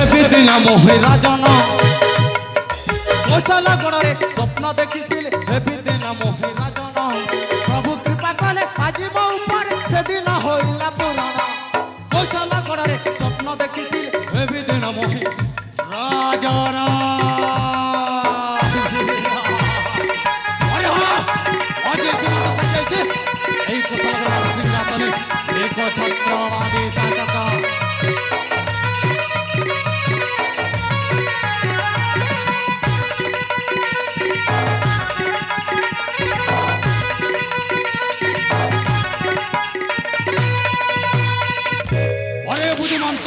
ହେବି ଦିନ ମୋହି ରାଜନ କୌଶଳ ଗଣରେ ସ୍ୱପ୍ନ ଦେଖିଥିଲେ ହେବି ଦିନ ମୋହି ରାଜନ ପ୍ରଭୁ କୃପା କଲେ ଆଜି ମୋ ଉପରେ ସେଦିନ ହୋଇଲା ପୂରଣ କୌଶଳ ଗଣରେ ସ୍ୱପ୍ନ ଦେଖିଥିଲେ ହେବି ଦିନ ମୋହି ରାଜନ এই কোথাও সিংহাসনে এক ছত্রবাদী শাসক অরে বুদ্ধিমন্ত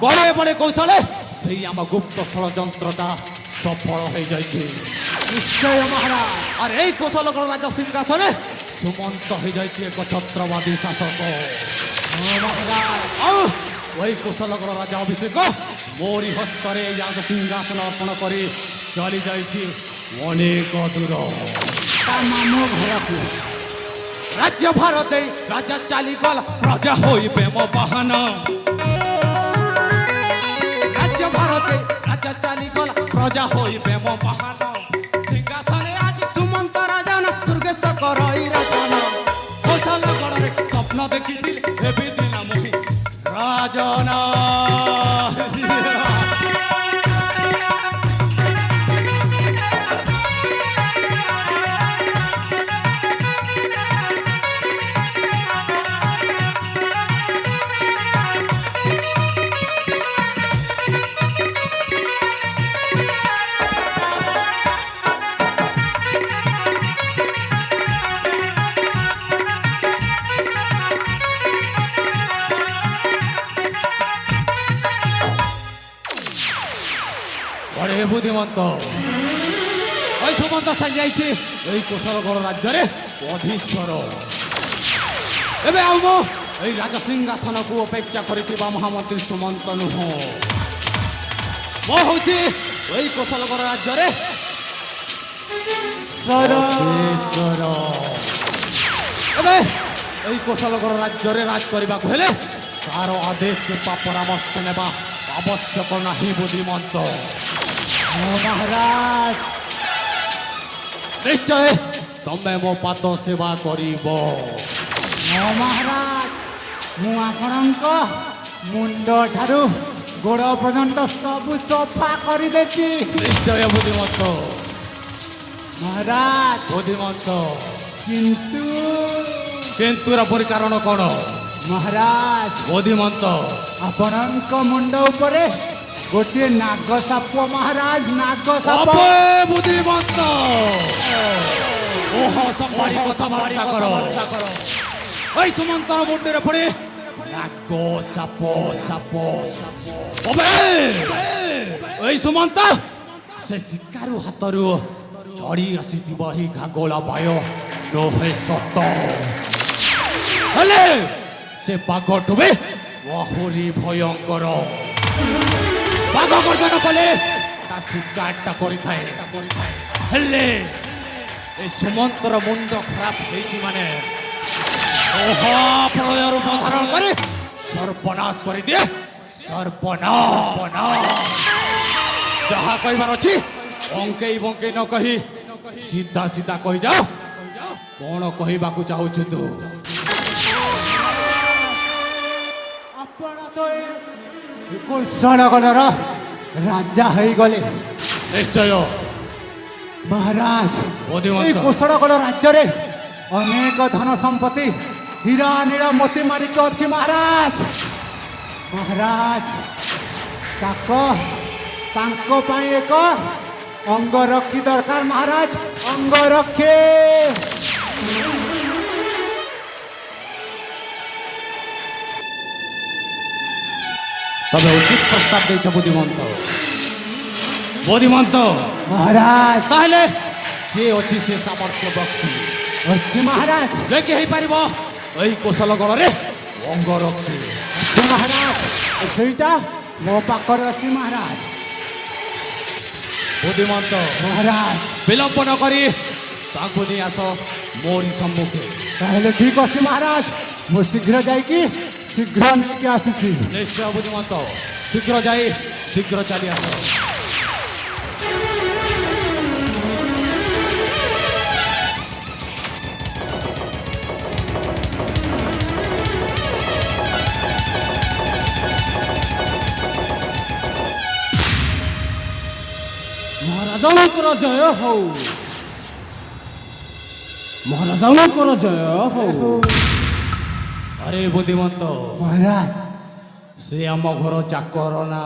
গড়ে বড়ে কৌশলে সেই আমার গুপ্ত ষড়যন্ত্রটা সফল হয়ে যাইছে নিশ্চয় মহারাজ আর এই কৌশলগড় রাজা সিংহাসনে সুমন্ত হয়ে যাইছে এক ছত্রবাদী শাসক ওই কৌশলগড় রাজা অভিষেক মোরি হস্তরে রাজ সিংহাসন অর্পণ করে চলি যাইছি অনেক দূর তার নাম ঘরকু রাজ্য ভারতে রাজা চালিগল প্রজা হইবে মো বাহন রাজ্য ভারতে রাজা চালিগল প্রজা হইবে মো বাহন সিংহাসনে আজ সুমন্ত রাজন দুর্গেশ করই রাজন কৌশলগড়রে স্বপ্ন দেখিছিল হেবি দিন মোহি রাজন বুদ্ধিমন্ত ওই সুমন্ত সাজিয়াইছি এই কৌশলগড় রাজ্যরে অধীশ্বর এবে আউ মো এই রাজ সিংহাসনকু অপেক্ষা করিଥିବା মহামন্ত্রী সুমন্ত নুহ মো হଉଛି এই কৌশলগড় রাজ্যরে অধীশ্বর এবে এই কৌশলগড় রাজ্যরে রাজ କରିବାକୁ ହେଲେ ତାର ଆଦେଶ କିମ୍ବା ପରାମର୍ଶ ନେବା ଆବଶ୍ୟକ ନାହିଁ ବୁଦ୍ଧିମନ୍ତ মহারাজ নিশ্চয় তুমি মো পাদ সেবা করিব মহারাজ মু আপনার মুন্ড ঠারু গোড় পর্যন্ত সবু সফা করিদেবি নিশ্চয় বুদ্ধিমন্ত মহারাজ বুদ্ধিমন্ত কিন্তু কিন্তুর পরি কারণ কোন মহারাজ বুদ্ধিমন্ত আপনার মুন্ড উপরে গোটিয়ে নাগ সাপ মহারাজ নাগ সাপ বুদ্ধিমন্ত ওহ সম্মানি কথাবার্তা করো ওই সুমন্তর মুন্ডের পড়ে নাগ সাপ সাপ ওবে ওই সুমন্ত সে শিকারু হাতরু চড়ি আসিথিব হি ঘাগোলা বায় নহে সত হলে সে পাগটুবে আহুরি ভয়ঙ্কর বাঘ গর্জন কলে তা শিকারটা করিথায় হেলে এই সুমন্তর মুন্ড খারাপ হয়েছি মানে প্রলয় রূপ ধারণ করে সর্বনাশ করে দিয়ে সর্বনাশ যাহা কইবার অছি বঙ্কেই বঙ্কেই ন কহি সিধা সিধা কহি যাও কোন কহিবাকু চাহুଛୁ তু আপন তো কৌশলগড়র রাজা হয়ে নিশ্চয় মহারাজ বুদ্ধিমন্ত। এই কৌশলগড় রাজ্যরে অনেক ধন সম্পত্তি হীরা নীল মোতি মারিক অছি মহারাজ মহারাজ তাঙ্ক পাই এক অঙ্গরক্ষী দরকার মহারাজ অঙ্গরক্ষী তবে উচিত প্রস্তাব দিয়েছ বুদ্ধিমন্ত বুদ্ধিমন্ত মহারাজ তাহলে কে অছি সে সামর্থ্য ব্যক্তি অছি মহারাজ যে কে হইপারিব এই কৌশলগড়রে অঙ্গরক্ষী মহারাজ সেইটা ମୋ ପାଖରେ ଅଛି ମହାରାଜ ବୁଦ୍ଧିମନ୍ତ ମହାରାଜ ବିଳମ୍ବ ନ କରି ତାଙ୍କୁ ନେଇ ଆସ ମୋରି ସମ୍ମୁଖେ ତାହେଲେ ଠିକ ଅଛି ମହାରାଜ ମୁଁ ଶୀଘ୍ର ଯାଇକି ଶୀଘ୍ର ନେଇକି ଆସିଛି। ନିଶ୍ଚୟ ବୁଦ୍ଧିମନ୍ତ ଶୀଘ୍ର ଯାଇ ଶୀଘ୍ର ଚାଲି ଆସ। ମହାରାଜାଙ୍କର ଜୟ ହଉ, ମହାରାଜାଙ୍କର ଜୟ ହଉ। ଆରେ ବୁଦ୍ଧିମନ୍ତ ମହାରାଜ। ସେ ଆମ ଘର ଚାକର ନା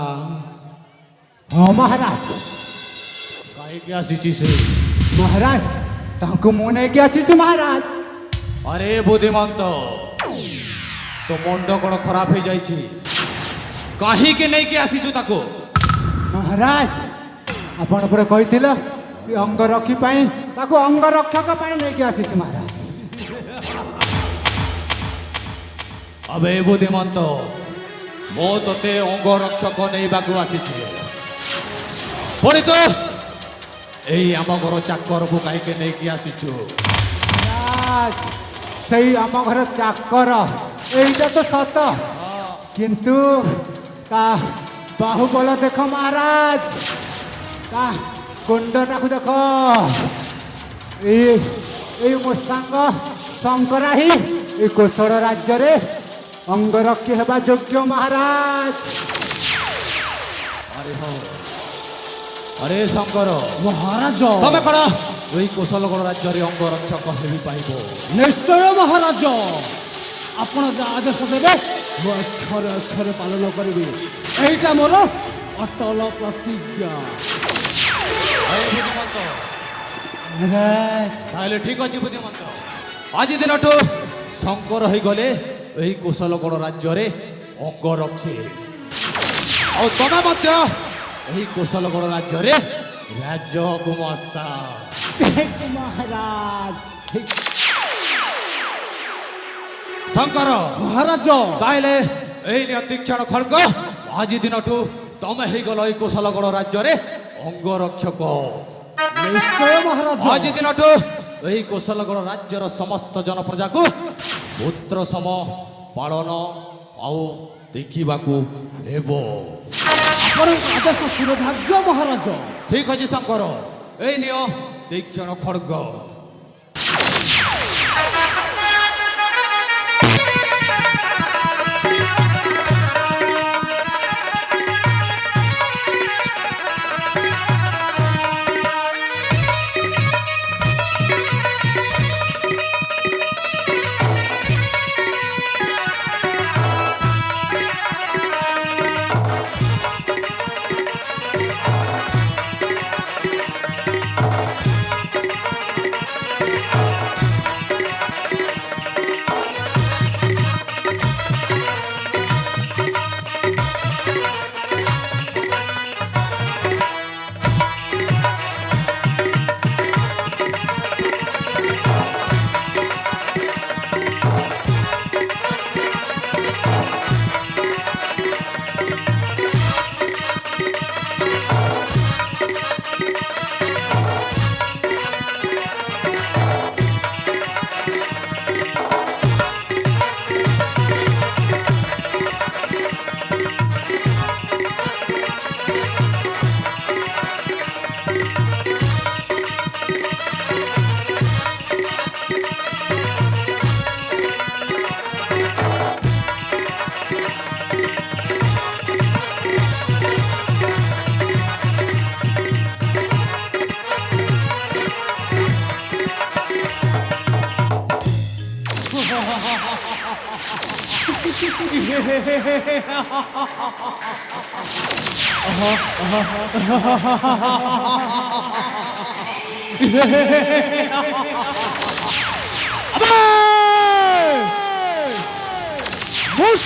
ହଁ ମହାରାଜ। କାହିଁକି ଆସିଛି ସେ? ମହାରାଜ ତାଙ୍କୁ ମୁଁ ନେଇକି ଆସିଛି ମହାରାଜ। ଆରେ ବୁଦ୍ଧିମନ୍ତ ତୋ ମୁଣ୍ଡ କ'ଣ ଖରାପ ହେଇଯାଇଛି? କାହିଁକି ନେଇକି ଆସିଛୁ ତାକୁ? ମହାରାଜ ଆପଣ ପରେ କହିଥିଲେ ଏ ଅଙ୍ଗରକ୍ଷୀ ପାଇଁ ତାକୁ ଅଙ୍ଗରକ୍ଷକ ପାଇଁ ନେଇକି ଆସିଛି ମହାରାଜ। ଆବେ ବୁଦ୍ଧିମନ୍ତ ମୁଁ ତୋତେ ଅଙ୍ଗରକ୍ଷକ ନେଇବାକୁ ଆସିଛି। ପୁଣି ତ ଏଇ ଆମ ଘର ଚାକରକୁ କାହିଁକି ନେଇକି ଆସିଛୁ? ମହାରାଜ ସେଇ ଆମ ଘର ଚାକର ଏଇଟା ତ ସତ, କିନ୍ତୁ ତା ବାହୁବଳ ଦେଖ ମହାରାଜ, ତା କୁଣ୍ଡଟାକୁ ଦେଖ। ଏଇ ମୋ ସାଙ୍ଗ ଶଙ୍କରା ହିଁ ଏ କୋଶଳ ରାଜ୍ୟରେ ଅଙ୍ଗରକ୍ଷୀ ହେବା ଯୋଗ୍ୟ ମହାରାଜ। ଆରେ ହଁ ଆରେ ଶଙ୍କର ମହାରାଜ ତମେ କ'ଣ ଏଇ କୋଶଲଗଡ଼ ରାଜ୍ୟରେ ଅଙ୍ଗରକ୍ଷକ ହେବି ପାଇବ? ନିଶ୍ଚୟ ମହାରାଜ, ଆପଣ ଯାହା ଆଦେଶ ଦେବେ ମୁଁ ଅକ୍ଷରେ ଅକ୍ଷରେ ପାଳନ କରିବି। ଏଇଟା ମୋର ଅଟଳ ପ୍ରତିଜ୍ଞା। ଆରେ ବୁଦ୍ଧିମନ୍ତ ମହାରାଜ ତାହେଲେ ଠିକ ଅଛି ବୁଦ୍ଧିମନ୍ତ, ଆଜି ଦିନଠୁ ଶଙ୍କର ହେଇଗଲେ ଏହି କୋଶଲଗଡ଼ ରାଜ୍ୟରେ ଅଙ୍ଗରକ୍ଷୀ। ଆଉ ତମେ ମଧ୍ୟ ଏହି କୋଶଲଗଡ଼ ରାଜ୍ୟରେ ରାଜ ଗୁମାସ୍ତା। ମହାରାଜ ଶଙ୍କର ମହାରାଜ ତାହେଲେ ଏଇ ନିୟ ତୀକ୍ଷଣ ଖଡ୍ଗ, ଆଜି ଦିନଠୁ ତମେ ହେଇଗଲ ଏହି କୋଶଲଗଡ଼ ରାଜ୍ୟରେ ଅଙ୍ଗରକ୍ଷକ। ନିଶ୍ଚୟ ମହାରାଜ, ଆଜି ଦିନଠୁ ଏହି କୋଶଲଗଡ଼ ରାଜ୍ୟର ସମସ୍ତ ଜନପ୍ରଜାକୁ ପୁତ୍ର ସମ ପାଳନ ଆଉ ଦେଖିବାକୁ ହେବ। ଆପଣଙ୍କ ଆଦେଶ ସୁରଧାର୍ଯ୍ୟ ମହାରାଜ। ଠିକ ଅଛି ଶଙ୍କର, ଏଇ ନିୟ ତୀକ୍ଷଣ ଖଡ୍ଗ।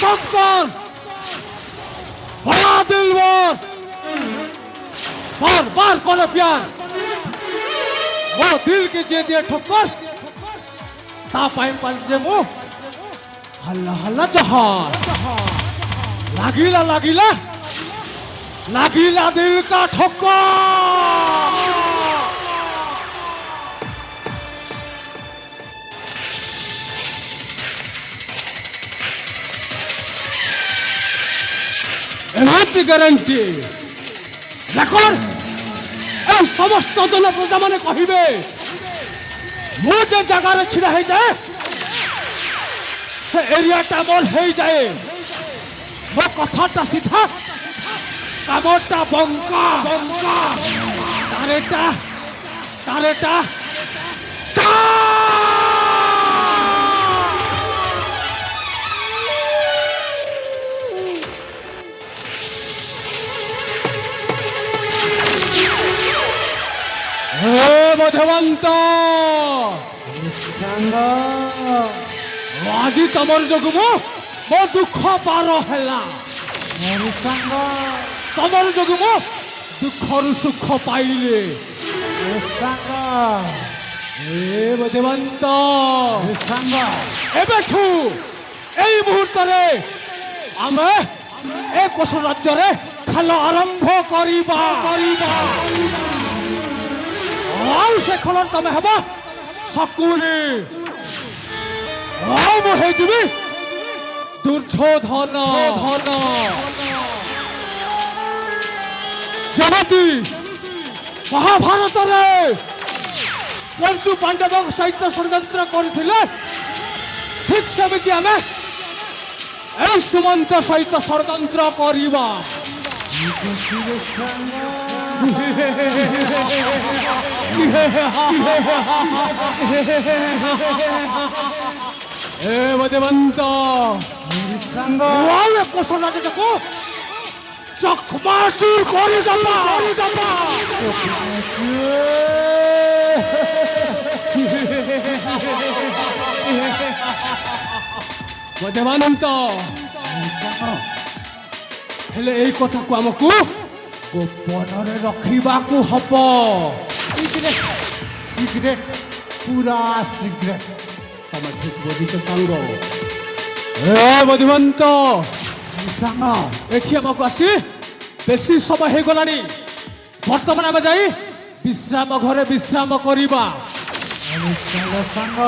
शंकर बड़ा दिलवर बार बार करो प्यार वो दिल के जे दिए ठोकर ता पाइन पाइन जे मो हल्ला हल्ला जहान लागिला लागिला लागिला दिल का ठोकर ଏମିତି ଗ୍ୟାରେଣ୍ଟି ରେକର୍ଡ ଏ ସମସ୍ତ ଦଳ ପ୍ରଜାମାନେ କହିବେ ମୁଁ ଯେ ଜାଗାରେ ଛିଡ଼ା ହେଇଯାଏ ସେ ଏରିଆଟା ମୋର ହେଇଯାଏ ମୋ କଥାଟା ସିଧା କାମଟା ବଙ୍କା ବଙ୍କା ତାରେଟା ତାରେଟା ହେ ମଧୁବନ୍ତ ସାଙ୍ଗ ଆଜି ତମର ଯୋଗୁ ମୋ ଦୁଃଖ ପାର ହେଲା ମୋର ସାଙ୍ଗ ତମର ଯୋଗୁ ମୁଁ ଦୁଃଖରୁ ସୁଖ ପାଇଲି ଏ ସାଙ୍ଗ ହେ ମଧୁବନ୍ତ ଏ ସାଙ୍ଗ ଏବେଠୁ ଏଇ ମୁହୂର୍ତ୍ତରେ ଆମେ ଏ କୋଶ ରାଜ୍ୟରେ ଖେଳ ଆରମ୍ଭ କରିବା ଆଉ ସେ ଖେଳ ତମେ ହେବ ଶକୁନି ଆଉ ମୁଁ ହେଇଯିବି ଦୁର୍ଯୋଧନ ଯେମିତି ମହାଭାରତରେ ପଞ୍ଚୁ ପାଣ୍ଡବଙ୍କ ସହିତ ଷଡ଼ଯନ୍ତ୍ର କରିଥିଲେ ଠିକ୍ ସେମିତି ଆମେ এই সুমন্ত সহিত ষড়যন্ত্র করিবা এ মদেবন্ত সাঙ্গ কোশলাটাকে চকমাসুর করে যাবা মদেবানন্ত ହେଲେ ଏଇ କଥାକୁ ଆମକୁ ଗୋପନରେ ରଖିବାକୁ ହବ সিগারেট পুরা সিগারেট ତମେ ଠିକ ବୁଝିଛ ସାଙ୍ଗ ଏ ମଧୁବନ୍ତ ସାଙ୍ଗ ଏଠି ଆମକୁ ଆସି ବେଶୀ ସମୟ ହେଇଗଲାଣି ବର୍ତ୍ତମାନ ଆମେ ଯାଇ ବିଶ୍ରାମ ଘରେ ବିଶ୍ରାମ କରିବା ସାଙ୍ଗ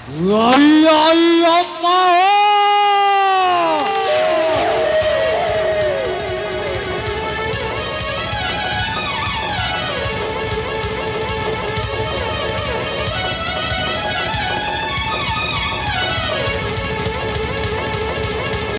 Ay, ay, ay,